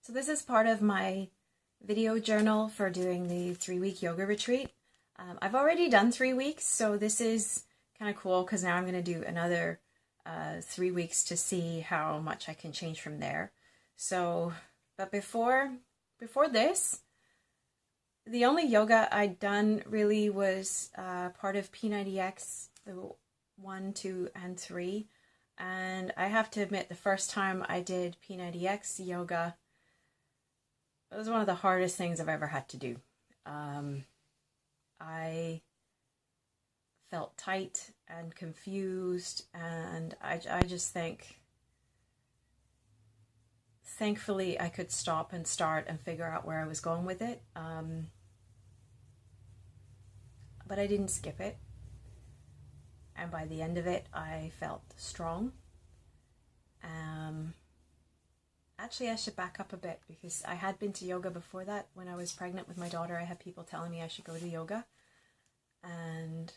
So this is part of my video journal for doing the 3-week yoga retreat. I've already done 3 weeks, so this is kind of cool because now I'm going to do another 3 weeks to see how much I can change from there. So, but before this, the only yoga I'd done really was part of P90X, the 1, 2, and 3. And I have to admit, the first time I did P90X yoga, it was one of the hardest things I've ever had to do. I felt tight and confused, and I just think, thankfully, I could stop and start and figure out where I was going with it. But I didn't skip it. And by the end of it, I felt strong. Actually, I should back up a bit because I had been to yoga before that. When I was pregnant with my daughter, I had people telling me I should go to yoga. And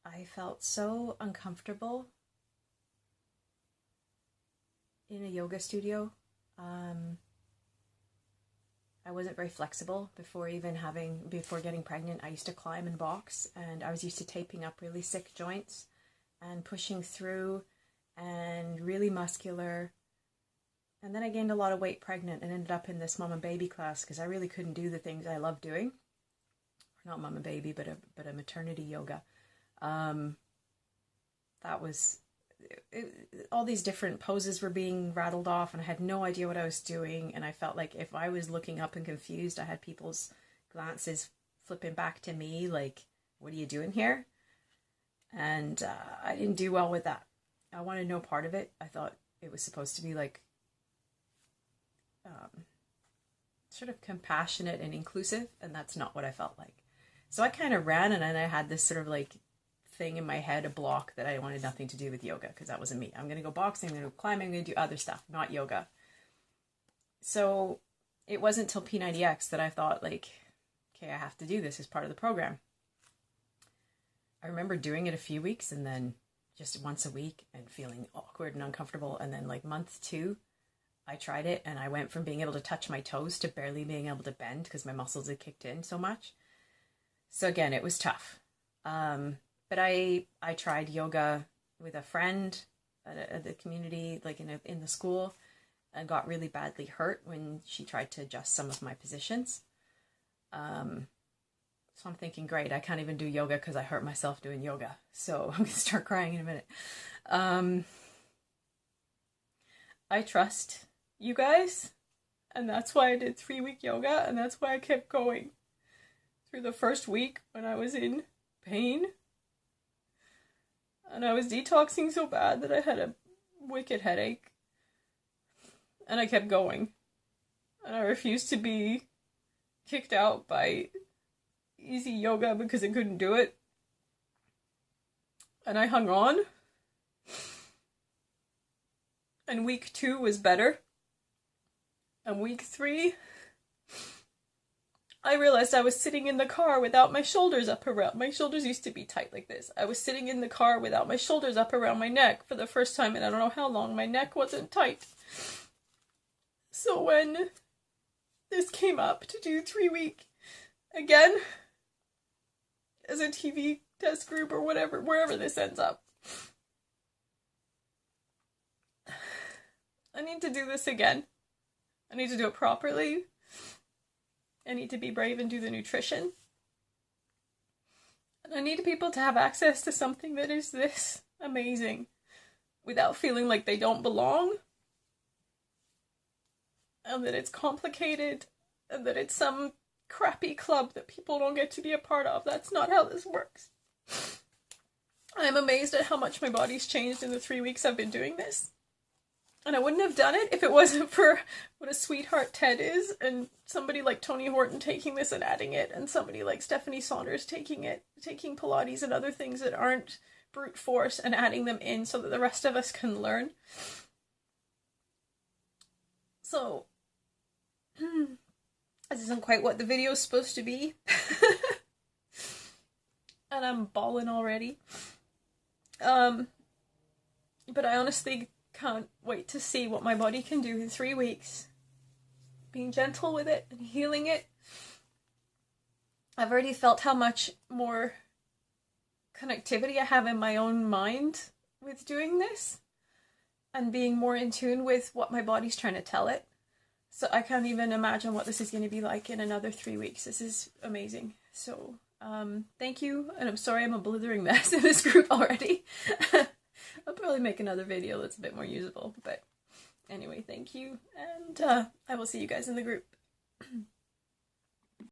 I felt so uncomfortable in a yoga studio. I wasn't very flexible before getting pregnant. I used to climb and box, and I was used to taping up really sick joints and pushing through and really muscular. And then I gained a lot of weight pregnant and ended up in this mom and baby class because I really couldn't do the things I love doing. Not mom and baby, but a maternity yoga. That was all these different poses were being rattled off, and I had no idea what I was doing. And I felt like if I was looking up and confused, I had people's glances flipping back to me, like, "What are you doing here?" And I didn't do well with that. I wanted no part of it. I thought it was supposed to be like sort of compassionate and inclusive, and that's not what I felt like. So I kind of ran, and then I had this sort of like thing in my head, a block that I wanted nothing to do with yoga because that wasn't me. I'm going to go boxing, I'm going to go climbing, I'm going to do other stuff, not yoga. So it wasn't till P90X that I thought, like, okay, I have to do this as part of the program. I remember doing it a few weeks and then just once a week and feeling awkward and uncomfortable. And then like month 2, I tried it and I went from being able to touch my toes to barely being able to bend because my muscles had kicked in so much. So again, it was tough. But I tried yoga with a friend at the community, like in the school, and got really badly hurt when she tried to adjust some of my positions. So I'm thinking, great, I can't even do yoga because I hurt myself doing yoga. So I'm going to start crying in a minute. I trust you guys, and that's why I did 3-week yoga, and that's why I kept going through the first week when I was in pain. And I was detoxing so bad that I had a wicked headache. And I kept going. And I refused to be kicked out by easy yoga because I couldn't do it. And I hung on. And week 2 was better. And week 3, I realized I was sitting in the car without my shoulders up around. My shoulders used to be tight like this. I was sitting in the car without my shoulders up around my neck for the first time, and I don't know how long my neck wasn't tight. So when this came up to do 3-week again, as a TV test group or whatever, wherever this ends up, I need to do this again. I need to do it properly. I need to be brave and do the nutrition. And I need people to have access to something that is this amazing without feeling like they don't belong. And that it's complicated. And that it's some crappy club that people don't get to be a part of. That's not how this works. I'm amazed at how much my body's changed in the 3 weeks I've been doing this. And I wouldn't have done it if it wasn't for what a sweetheart Ted is, and somebody like Tony Horton taking this and adding it, and somebody like Stephanie Saunders taking Pilates and other things that aren't brute force and adding them in so that the rest of us can learn. So, this isn't quite what the video is supposed to be. And I'm bawling already. But I honestly can't wait to see what my body can do in 3 weeks being gentle with it and healing it. I've already felt how much more connectivity I have in my own mind with doing this and being more in tune with what my body's trying to tell it. So I can't even imagine what this is going to be like in another 3 weeks. This is amazing. So thank you, and I'm sorry I'm a blithering mess in this group already. I'll probably make another video that's a bit more usable, but anyway, thank you, and I will see you guys in the group.